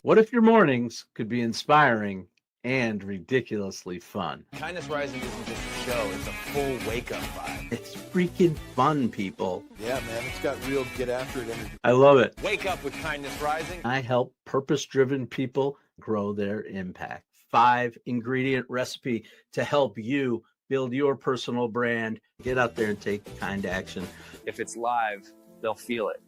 What if your mornings could be inspiring and ridiculously fun? Kindness Rising isn't just a show, it's a full wake-up vibe. It's freaking fun, people. Yeah, man, it's got real get after it energy. I love it. Wake up with Kindness Rising. I help purpose-driven people grow their impact. 5-ingredient recipe to help you build your personal brand. Get out there and take kind action. If it's live, they'll feel it.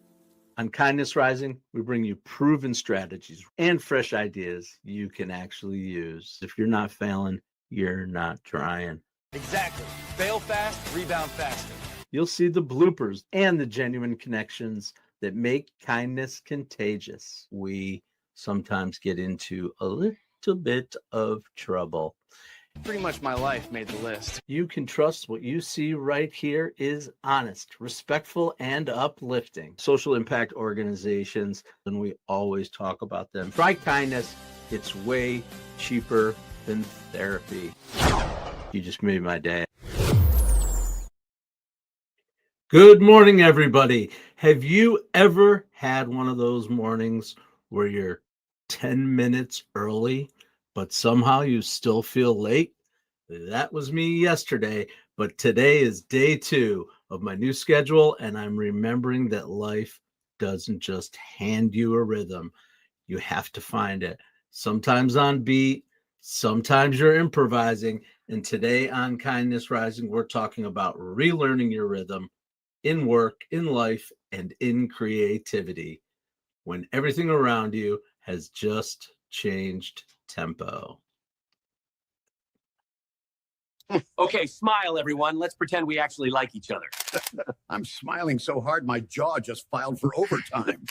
On Kindness Rising, we bring you proven strategies and fresh ideas you can actually use. If you're not failing, you're not trying. Exactly. Fail fast, rebound faster. You'll see the bloopers and the genuine connections that make kindness contagious. We sometimes get into a little bit of trouble. Pretty much my life made the list. You can trust what you see right here is honest, respectful, and uplifting. Social impact organizations, and we always talk about them. Try kindness. It's way cheaper than therapy. You just made my day. Good morning, everybody. Have you ever had one of those mornings where you're 10 minutes early, but somehow you still feel late? That was me yesterday, but today is day 2 of my new schedule, and I'm remembering that life doesn't just hand you a rhythm. You have to find it. Sometimes on beat, sometimes you're improvising, and today on Kindness Rising, we're talking about relearning your rhythm in work, in life, and in creativity when everything around you has just changed tempo. Okay, smile, everyone. Let's pretend we actually like each other. I'm smiling so hard my jaw just filed for overtime.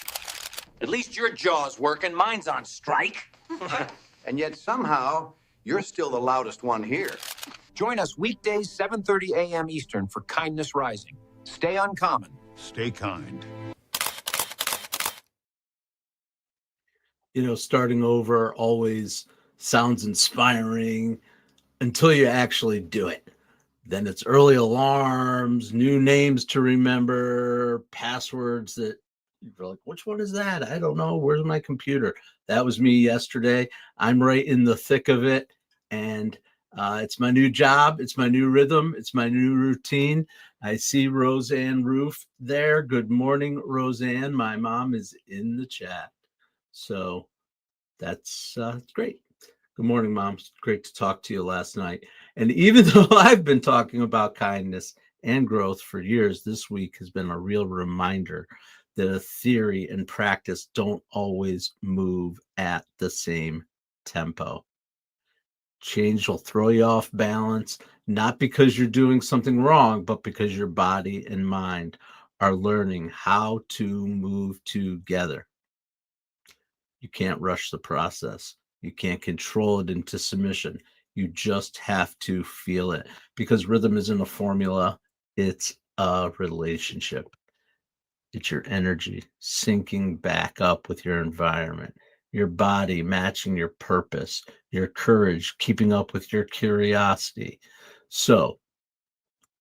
At least your jaw's working. Mine's on strike. And yet somehow you're still the loudest one here. Join us weekdays, 7:30 a.m. Eastern for Kindness Rising. Stay uncommon. Stay kind. You know, starting over always sounds inspiring until you actually do it. Then it's early alarms, new names to remember, passwords that you're like, which one is that? I don't know. Where's my computer? That was me yesterday. I'm right in the thick of it. And it's my new job. It's my new rhythm. It's my new routine. I see Roseanne Rouff there. Good morning, Roseanne. My mom is in the chat. So that's great. Good morning, Mom. It's great to talk to you last night. And even though I've been talking about kindness and growth for years, this week has been a real reminder that a theory and practice don't always move at the same tempo. Change will throw you off balance, not because you're doing something wrong, but because your body and mind are learning how to move together. You can't rush the process. You can't control it into submission. You just have to feel it, because rhythm isn't a formula. It's a relationship. It's your energy syncing back up with your environment, your body matching your purpose, your courage keeping up with your curiosity. So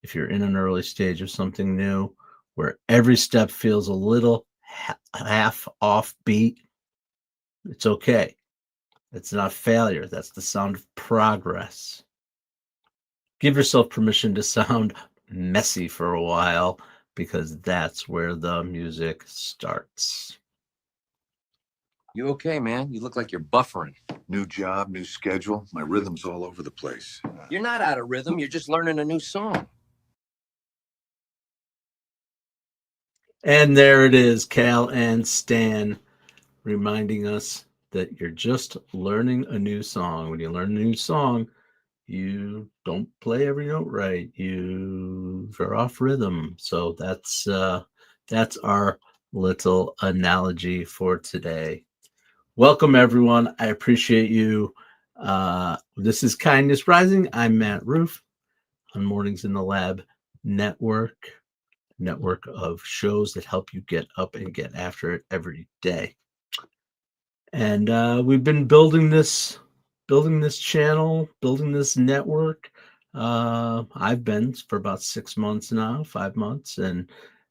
if you're in an early stage of something new where every step feels a little half off beat, it's okay. It's not failure. That's the sound of progress. Give yourself permission to sound messy for a while, because that's where the music starts. You okay, man? You look like you're buffering. New job, new schedule. My rhythm's all over the place. You're not out of rhythm. You're just learning a new song. And there it is, Cal and Stan, reminding us that you're just learning a new song. When you learn a new song, you don't play every note right. You're off rhythm. So that's our little analogy for today. Welcome, everyone. I appreciate you. This is Kindness Rising. I'm Matt Rouff on Mornings in the Lab network of shows that help you get up and get after it every day. And we've been building this channel, building this network. I've been for about 6 months now, 5 months, and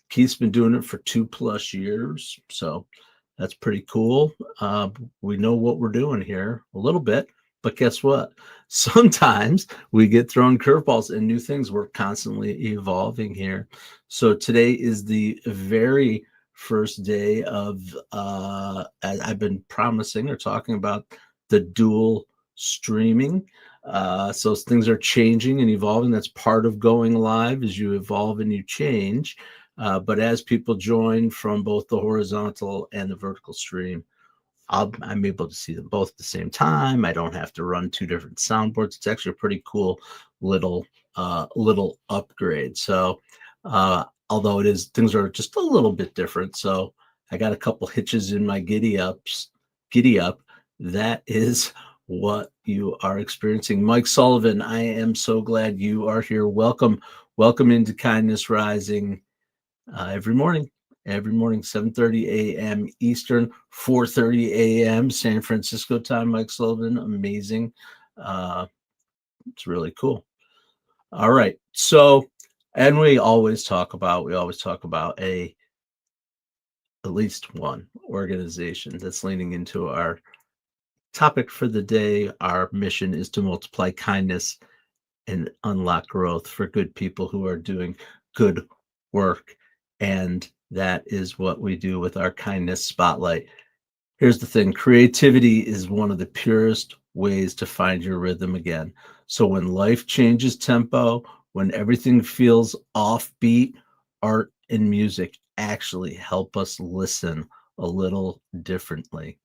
Keith's been doing it for 2+ years. So That's pretty cool. We know what we're doing here a little bit, but guess what? Sometimes we get thrown curveballs and new things. We're constantly evolving here. So today is the very first day of, I've been promising or talking about the dual streaming. So things are changing and evolving. That's part of going live as you evolve and you change. But as people join from both the horizontal and the vertical stream, I'm able to see them both at the same time. I don't have to run two different soundboards. It's actually a pretty cool little little upgrade. So although it is, things are just a little bit different. So I got a couple hitches in my giddy up. That is what you are experiencing. Mike Sullivan, I am so glad you are here. Welcome into Kindness Rising. Every morning, 7:30 a.m. Eastern, 4:30 a.m. San Francisco time. Mike Sullivan, amazing. It's really cool. All right. So, and we always talk about at least one organization that's leaning into our topic for the day. Our mission is to multiply kindness and unlock growth for good people who are doing good work. And that is what we do with our kindness spotlight. Here's the thing: creativity is one of the purest ways to find your rhythm again. So when life changes tempo, when everything feels offbeat, art and music actually help us listen a little differently.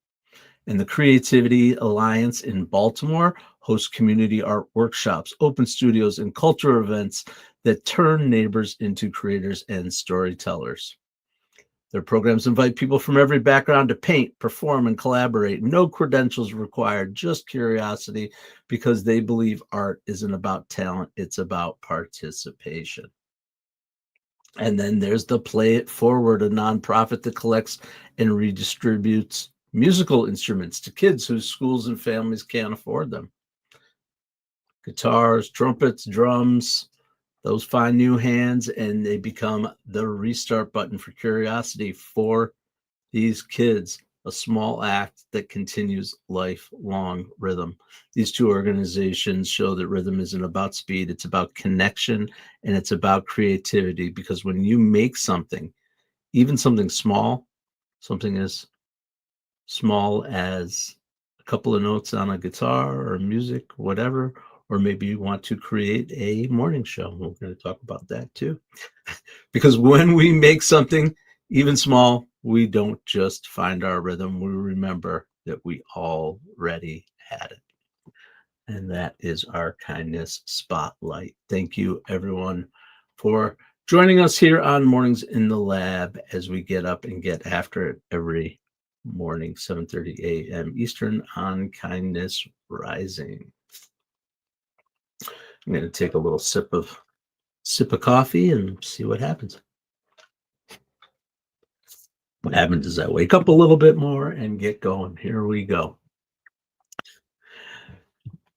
And the Creativity Alliance in Baltimore hosts community art workshops, open studios, and cultural events that turn neighbors into creators and storytellers. Their programs invite people from every background to paint, perform, and collaborate. No credentials required, just curiosity, because they believe art isn't about talent, it's about participation. And then there's the Play It Forward, a nonprofit that collects and redistributes musical instruments to kids whose schools and families can't afford them. Guitars, trumpets, drums, those find new hands and they become the restart button for curiosity for these kids, a small act that continues lifelong rhythm. These two organizations show that rhythm isn't about speed, it's about connection and it's about creativity. Because when you make something, even something small, something as small as a couple of notes on a guitar or music, whatever, or maybe you want to create a morning show. We're going to talk about that too. Because when we make something even small, we don't just find our rhythm, we remember that we already had it. And that is our kindness spotlight. Thank you, everyone, for joining us here on Mornings in the Lab as we get up and get after it every morning, 7:30 a.m. Eastern on Kindness Rising. I'm going to take a little sip of coffee and see what happens. What happens is I wake up a little bit more and get going. Here we go.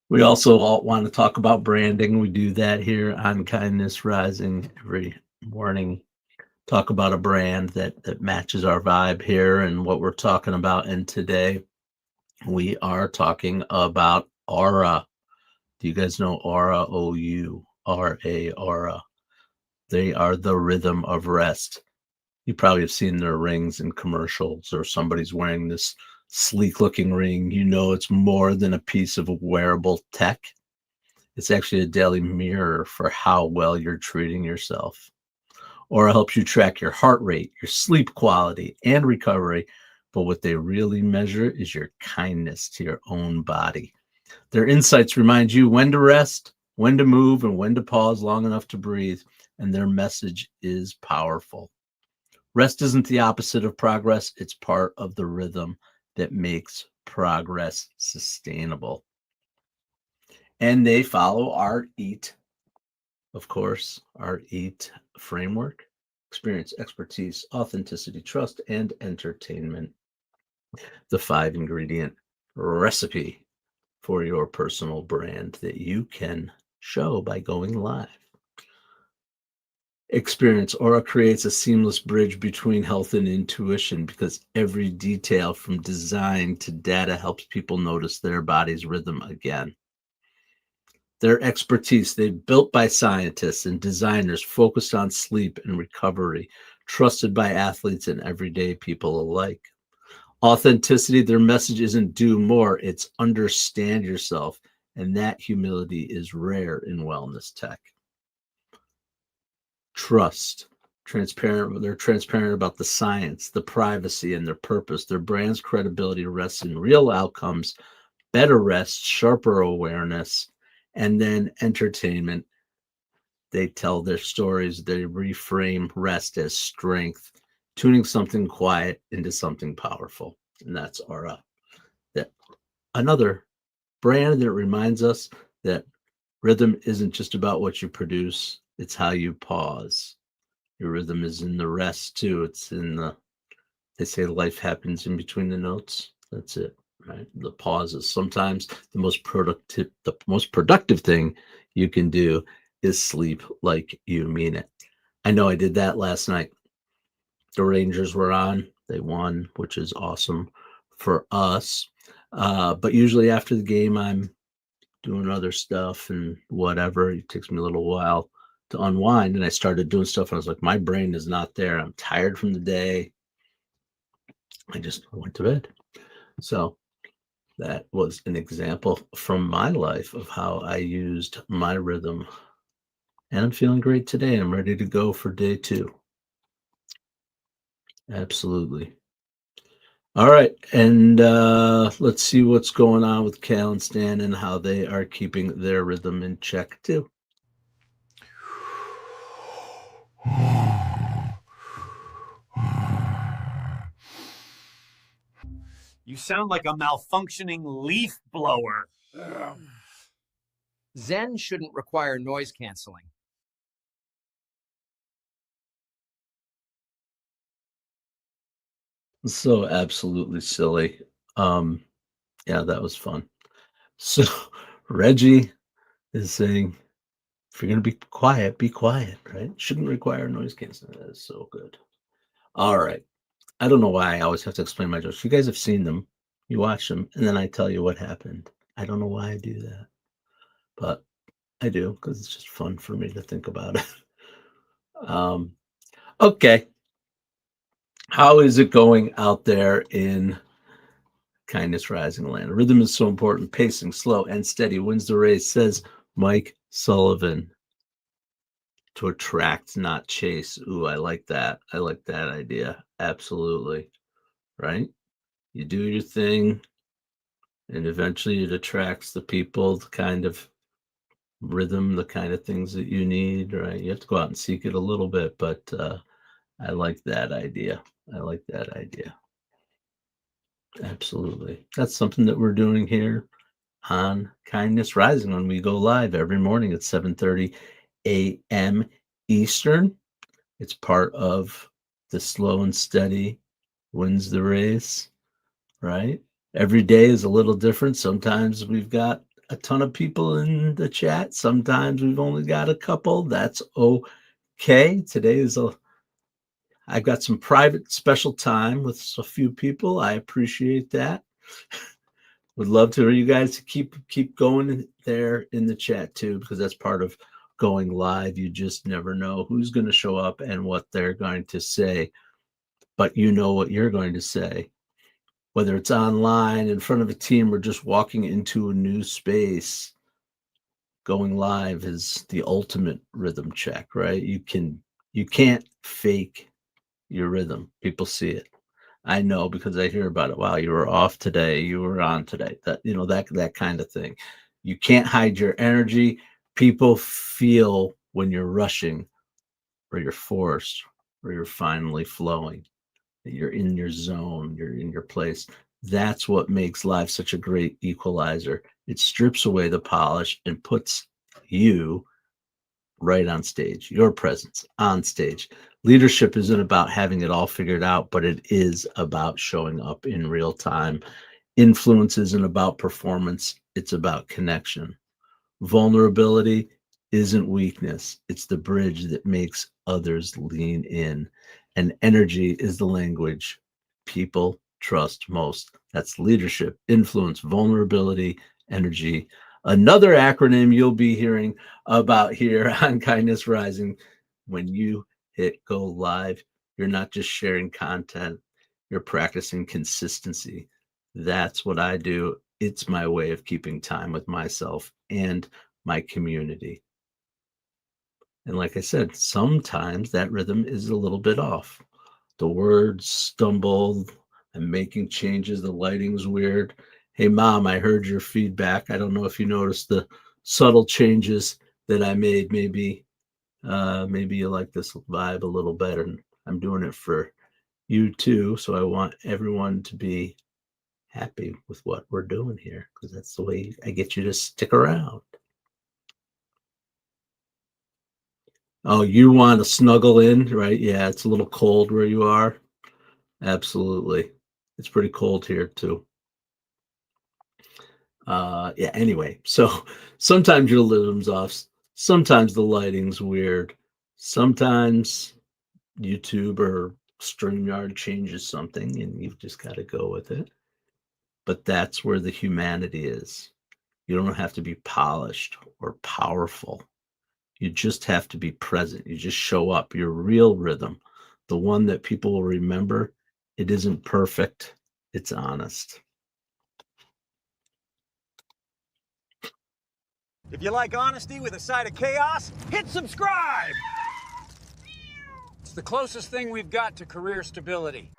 We also all want to talk about branding. We do that here on Kindness Rising every morning. Talk about a brand that matches our vibe here and what we're talking about. And today we are talking about Oura. Do you guys know Oura? Oura, Aura. They are the rhythm of rest. You probably have seen their rings in commercials, or somebody's wearing this sleek looking ring. You know it's more than a piece of wearable tech. It's actually a daily mirror for how well you're treating yourself. Or it helps you track your heart rate, your sleep quality, and recovery. But what they really measure is your kindness to your own body. Their insights remind you when to rest, when to move, and when to pause long enough to breathe. And their message is powerful. Rest isn't the opposite of progress. It's part of the rhythm that makes progress sustainable. And they follow our EAT, of course, our EAT framework: experience, expertise, authenticity, trust, and entertainment. The 5-ingredient recipe for your personal brand that you can show by going live. experience. Aura creates a seamless bridge between health and intuition because every detail from design to data helps people notice their body's rhythm again. Their expertise, they're built by scientists and designers focused on sleep and recovery, trusted by athletes and everyday people alike. Authenticity, their message isn't do more, it's understand yourself. And that humility is rare in wellness tech. Trust, transparent, they're transparent about the science, the privacy, and their purpose. Their brand's credibility rests in real outcomes, better rest, sharper awareness, and then entertainment. They tell their stories, they reframe rest as strength, tuning something quiet into something powerful. And that's Aura. That another brand that reminds us that rhythm isn't just about what you produce, it's how you pause. Your rhythm is in the rest too. It's in the, they say life happens in between the notes. That's it, right? The pauses. Sometimes the most productive thing you can do is sleep like you mean it. I know I did that last night. The Rangers were on. They won, which is awesome for us. But usually after the game, I'm doing other stuff and whatever. It takes me a little while to unwind. And I started doing stuff. And I was like, my brain is not there. I'm tired from the day. I just went to bed. So that was an example from my life of how I used my rhythm. And I'm feeling great today. I'm ready to go for day 2. Absolutely. All right. And let's see what's going on with Cal and Stan and how they are keeping their rhythm in check too. You sound like a malfunctioning leaf blower. Zen shouldn't require noise canceling. So absolutely silly. Yeah, that was fun. So Reggie is saying, if you're going to be quiet, right? Shouldn't require noise canceling. That is so good. All right. I don't know why I always have to explain my jokes. You guys have seen them, you watch them, and then I tell you what happened. I don't know why I do that, but I do because it's just fun for me to think about it. Okay. How is it going out there in Kindness Rising Land? Rhythm is so important. Pacing, slow and steady wins the race, says Mike Sullivan. To attract, not chase. Ooh, I like that. I like that idea. Absolutely. Right? You do your thing, and eventually it attracts the people, the kind of rhythm, the kind of things that you need, right? You have to go out and seek it a little bit, but I like that idea. I like that idea. Absolutely. That's something that we're doing here on Kindness Rising when we go live every morning at 7:30 a.m. Eastern. It's part of the slow and steady wins the race, right? Every day is a little different. Sometimes we've got a ton of people in the chat. Sometimes we've only got a couple. That's okay. Today is I've got some private special time with a few people. I appreciate that. Would love to you guys to keep going there in the chat too, because that's part of going live. You just never know who's going to show up and what they're going to say, but you know what you're going to say. Whether it's online, in front of a team, or just walking into a new space, going live is the ultimate rhythm check, right? You can't fake your rhythm. People see it. I know because I hear about it. Wow, you were off today. You were on today. That kind of thing. You can't hide your energy. People feel when you're rushing, or you're forced, or you're finally flowing. You're in your zone. You're in your place. That's what makes life such a great equalizer. It strips away the polish and puts you right on stage, your presence on stage. Leadership isn't about having it all figured out, but it is about showing up in real time. Influence isn't about performance, it's about connection. Vulnerability isn't weakness. It's the bridge that makes others lean in. And energy is the language people trust most. That's leadership, influence, vulnerability, energy. Another acronym you'll be hearing about here on Kindness Rising. When you hit go live, you're not just sharing content, you're practicing consistency. That's what I do. It's my way of keeping time with myself and my community. And like I said, sometimes that rhythm is a little bit off. The words stumble. I'm making changes. The lighting's weird. Hey, Mom, I heard your feedback. I don't know if you noticed the subtle changes that I made. Maybe you like this vibe a little better. I'm doing it for you too. So I want everyone to be happy with what we're doing here because that's the way I get you to stick around. Oh, you want to snuggle in, right? Yeah, it's a little cold where you are. Absolutely. It's pretty cold here too. Yeah, anyway, so sometimes your rhythm's off, sometimes the lighting's weird, sometimes YouTube or StreamYard changes something and you've just got to go with it. But that's where the humanity is. You don't have to be polished or powerful. You just have to be present. You just show up. Your real rhythm, the one that people will remember, it isn't perfect, it's honest. If you like honesty with a side of chaos, hit subscribe! It's the closest thing we've got to career stability.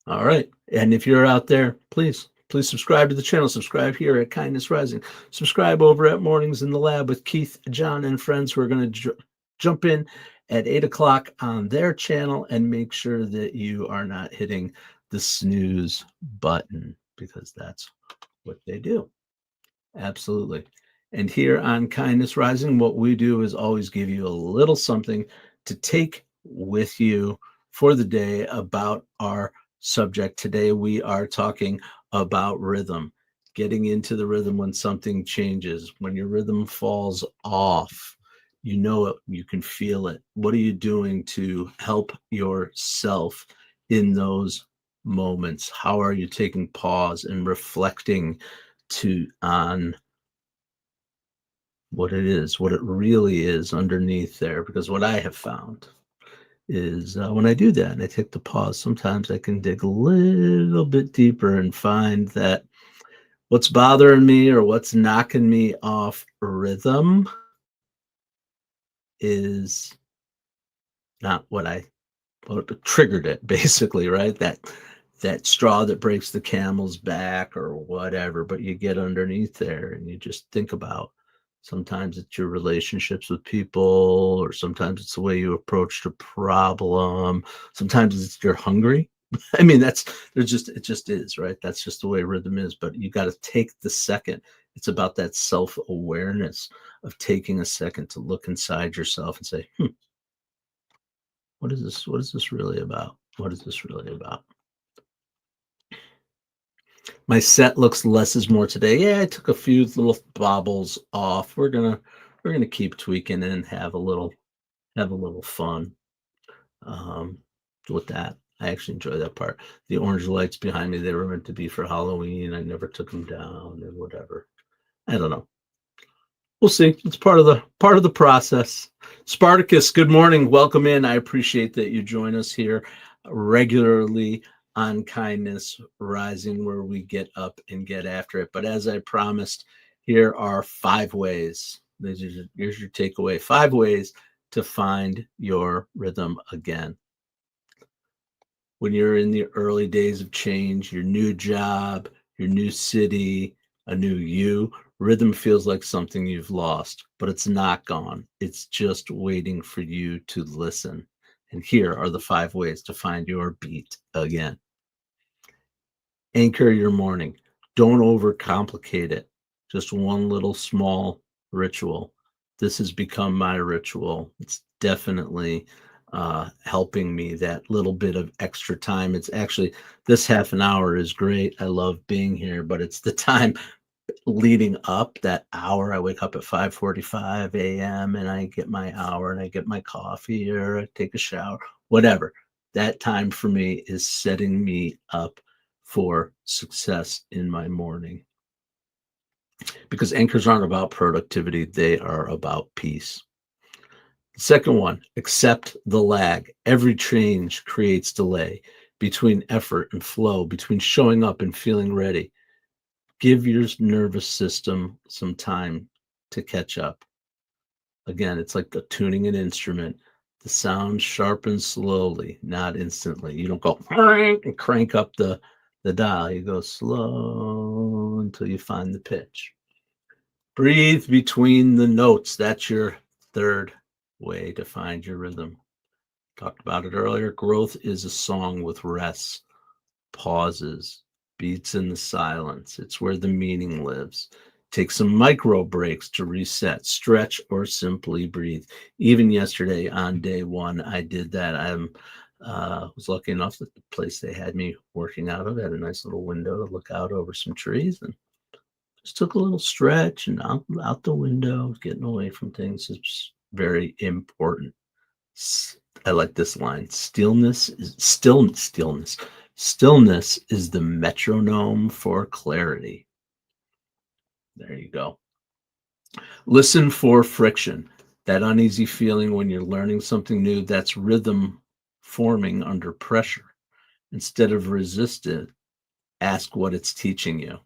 All right. And if you're out there, please subscribe to the channel. Subscribe here at Kindness Rising. Subscribe over at Mornings in the Lab with Keith, Jon, and friends who are going to jump in at 8 o'clock on their channel and make sure that you are not hitting the snooze button because that's what they do. Absolutely. And here on Kindness Rising, what we do is always give you a little something to take with you for the day about our subject. Today, we are talking about rhythm, getting into the rhythm when something changes, when your rhythm falls off. You know it, you can feel it. What are you doing to help yourself in those moments? How are you taking pause and reflecting on what it is, what it really is underneath there? Because what I have found is when I do that and I take the pause, sometimes I can dig a little bit deeper and find that what's bothering me or what's knocking me off rhythm is not what triggered it, basically, right? That straw that breaks the camel's back or whatever, but you get underneath there and you just think about, sometimes it's your relationships with people, or sometimes it's the way you approached a problem, sometimes it's you're hungry. I mean, it just is, right? That's just the way rhythm is. But you got to take the second. It's about that self-awareness of taking a second to look inside yourself and say, what is this? What is this really about? What is this really about? My set looks less is more today. Yeah, I took a few little bobbles off. We're gonna keep tweaking and have a little fun with that. I actually enjoy that part. The orange lights behind me, they were meant to be for Halloween. I never took them down and whatever. I don't know. We'll see. It's part of the process. Spartacus, good morning. Welcome in. I appreciate that you join us here regularly on Kindness Rising, where we get up and get after it. But as I promised, here are 5 ways. Here's your takeaway. 5 ways to find your rhythm again. When you're in the early days of change, your new job, your new city, a new you, rhythm feels like something you've lost, but it's not gone. It's just waiting for you to listen. And here are the 5 ways to find your beat again. Anchor your morning. Don't overcomplicate it. Just one little small ritual. This has become my ritual. It's definitely helping me that little bit of extra time. It's actually, this half an hour is great. I love being here, but it's the time leading up that hour. I wake up at 5:45 a.m. and I get my hour and I get my coffee or I take a shower, whatever. That time for me is setting me up for success in my morning, because anchors aren't about productivity, they are about peace. Second one, accept the lag. Every change creates delay between effort and flow, between showing up and feeling ready. Give your nervous system some time to catch up. Again, it's like the tuning an instrument. The sound sharpens slowly, not instantly. You don't go and crank up the dial. You go slow until you find the pitch. Breathe between the notes. That's your third way to find your rhythm. Talked about it earlier. Growth is a song with rests, pauses, beats in the silence. It's where the meaning lives. Take some micro breaks to reset, stretch, or simply breathe. Even yesterday on day one, I did that. I was lucky enough that the place they had me working out of had a nice little window to look out over some trees, and just took a little stretch and out the window, getting away from things. It's very important. I like this line. Stillness is the metronome for clarity. There you go. Listen for friction. That uneasy feeling when you're learning something new, that's rhythm forming under pressure. Instead of resist it, ask what it's teaching you.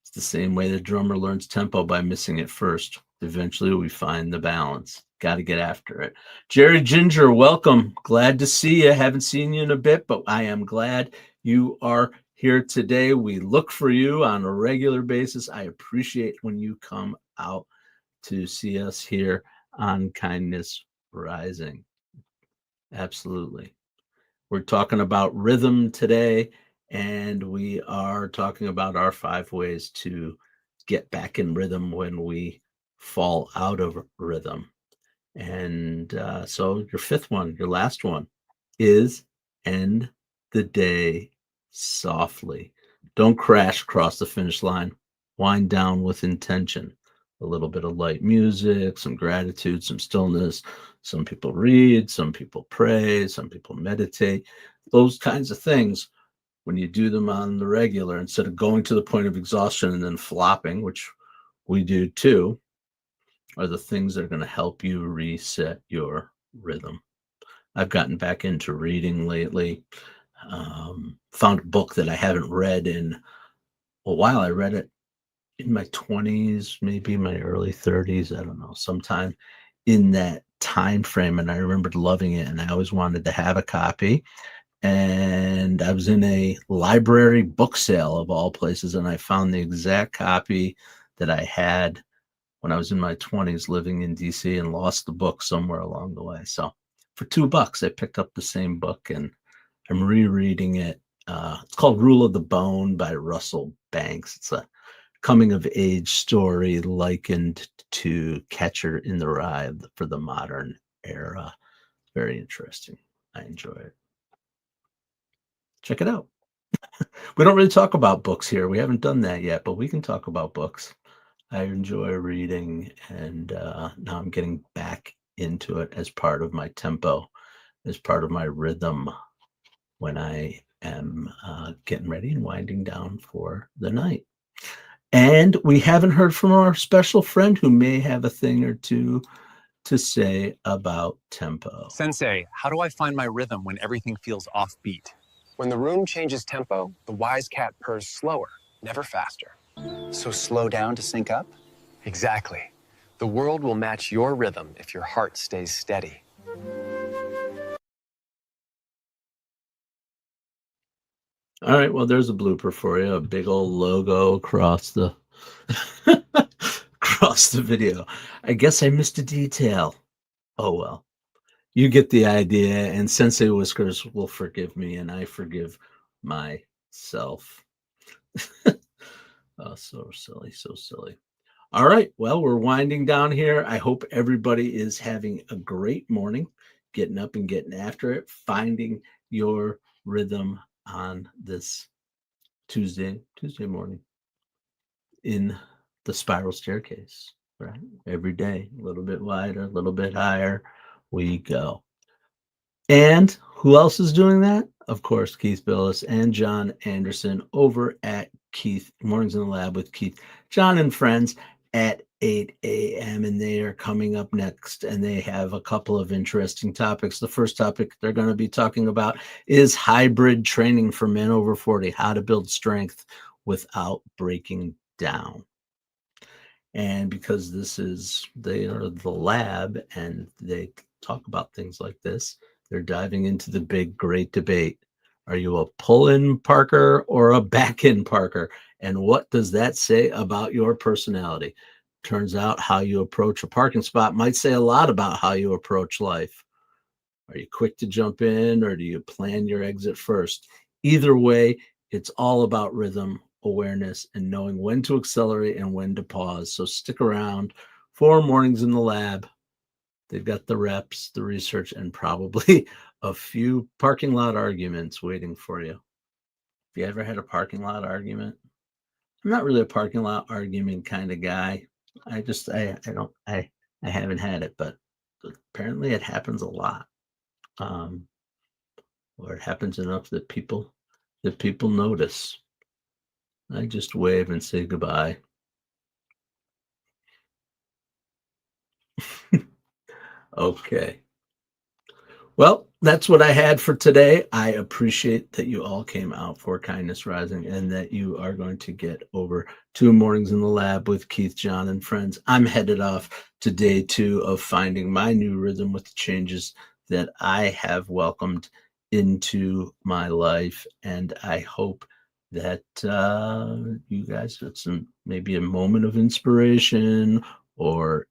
It's the same way the drummer learns tempo by missing it first. Eventually, we find the balance. Got to get after it. Jerry Ginger, welcome. Glad to see you. Haven't seen you in a bit, but I am glad you are here today. We look for you on a regular basis. I appreciate when you come out to see us here on Kindness Rising. Absolutely. We're talking about rhythm today, and we are talking about our 5 ways to get back in rhythm when we fall out of rhythm. And so your 5th one, your last one, is end the day softly. Don't crash across the finish line. Wind down with intention. A little bit of light music, some gratitude, some stillness. Some people read, some people pray, some people meditate. Those kinds of things, when you do them on the regular, instead of going to the point of exhaustion and then flopping, which we do too, are the things that are going to help you reset your rhythm. I've gotten back into reading lately. Found a book that I haven't read in a while. I read it in my 20s, maybe my early 30s. I don't know, sometime in that time frame. And I remembered loving it. And I always wanted to have a copy. And I was in a library book sale of all places. And I found the exact copy that I had when I was in my 20s living in DC, and lost the book somewhere along the way. So for $2, I picked up the same book and I'm rereading it. It's called Rule of the Bone by Russell Banks. It's a coming of age story likened to Catcher in the Rye for the modern era. Very interesting. I enjoy it. Check it out. We don't really talk about books here. We haven't done that yet, but we can talk about books. I enjoy reading, and now I'm getting back into it as part of my tempo, as part of my rhythm when I am getting ready and winding down for the night. And we haven't heard from our special friend who may have a thing or two to say about tempo. Sensei, how do I find my rhythm when everything feels offbeat? When the room changes tempo, the wise cat purrs slower, never faster. So slow down to sync up? Exactly. The world will match your rhythm if your heart stays steady. All right, well, there's a blooper for you, a big old logo across the across the video. I guess I missed a detail. Oh well. You get the idea, and Sensei Whiskers will forgive me, and I forgive myself. Oh, so silly, so silly. All right, well, we're winding down here. I hope everybody is having a great morning. getting up and getting after it, finding your rhythm on this Tuesday morning in the spiral staircase, right? Every day, a little bit wider, a little bit higher, we go. And who else is doing that? Of course, Keith Billis and Jon Anderson over at Keith Mornings in the Lab with Keith, Jon and Friends at 8 a.m. And they are coming up next, and they have a couple of interesting topics. The first topic they're going to be talking about is hybrid training for men over 40, how to build strength without breaking down. And because they are the lab and they talk about things like this, they're diving into the big, great debate. Are you a pull-in parker or a back-in parker? And what does that say about your personality? Turns out how you approach a parking spot might say a lot about how you approach life. Are you quick to jump in, or do you plan your exit first? Either way, it's all about rhythm, awareness, and knowing when to accelerate and when to pause. So stick around for Mornings in the Lab. They've got the reps, the research, and probably a few parking lot arguments waiting for you. Have you ever had a parking lot argument? I'm not really a parking lot argument kind of guy. I haven't had it, but apparently it happens a lot. Or it happens enough that people notice. I just wave and say goodbye. Okay. Well, that's what I had for today. I appreciate that you all came out for Kindness Rising and that you are going to get over to Mornings in the Lab with Keith, Jon, and Friends. I'm headed off to day 2 of finding my new rhythm with the changes that I have welcomed into my life. And I hope that you guys get maybe a moment of inspiration or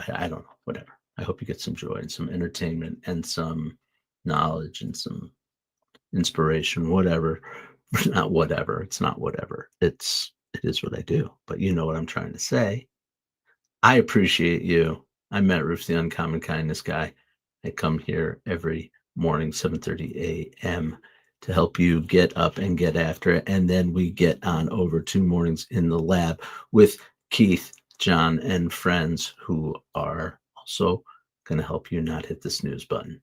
I don't know, whatever. I hope you get some joy and some entertainment and some knowledge and some inspiration, whatever. Not whatever. It's not whatever. It is what I do. But you know what I'm trying to say. I appreciate you. I met Rouff, the Uncommon Kindness guy. I come here every morning, 7:30 a.m. to help you get up and get after it. And then we get on over to Mornings in the Lab with Keith, Jon, and Friends, who are also going to help you not hit the snooze button.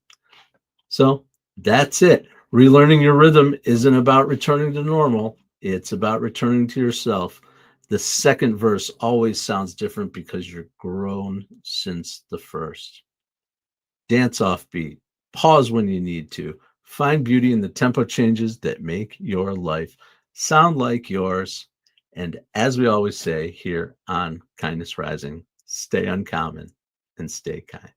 So that's it. Relearning your rhythm isn't about returning to normal. It's about returning to yourself. The second verse always sounds different because you're grown since the first. Dance off beat. Pause when you need to. Find beauty in the tempo changes that make your life sound like yours. And as we always say here on Kindness Rising, stay uncommon and stay kind.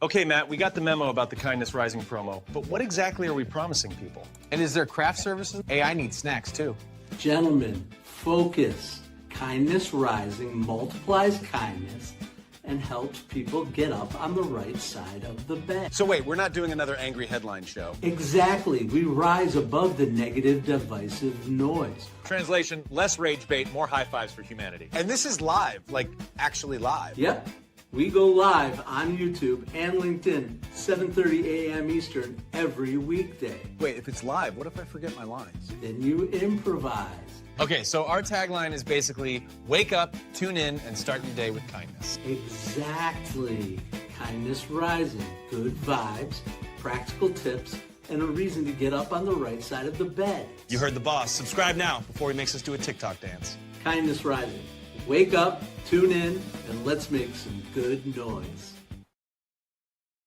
Okay, Matt, we got the memo about the Kindness Rising promo, but what exactly are we promising people? And is there craft services? Hey, I need snacks too. Gentlemen, focus. Kindness Rising multiplies kindness and helps people get up on the right side of the bed. So wait, we're not doing another angry headline show. Exactly. We rise above the negative, divisive noise. Translation, less rage bait, more high fives for humanity. And this is live, like actually live. Yep. We go live on YouTube and LinkedIn, 7:30 a.m. Eastern every weekday. Wait, if it's live, what if I forget my lines? Then you improvise. Okay, so our tagline is basically wake up, tune in, and start your day with kindness. Exactly. Kindness Rising. Good vibes, practical tips, and a reason to get up on the right side of the bed. You heard the boss. Subscribe now before he makes us do a TikTok dance. Kindness Rising. Wake up, tune in, and let's make some good noise.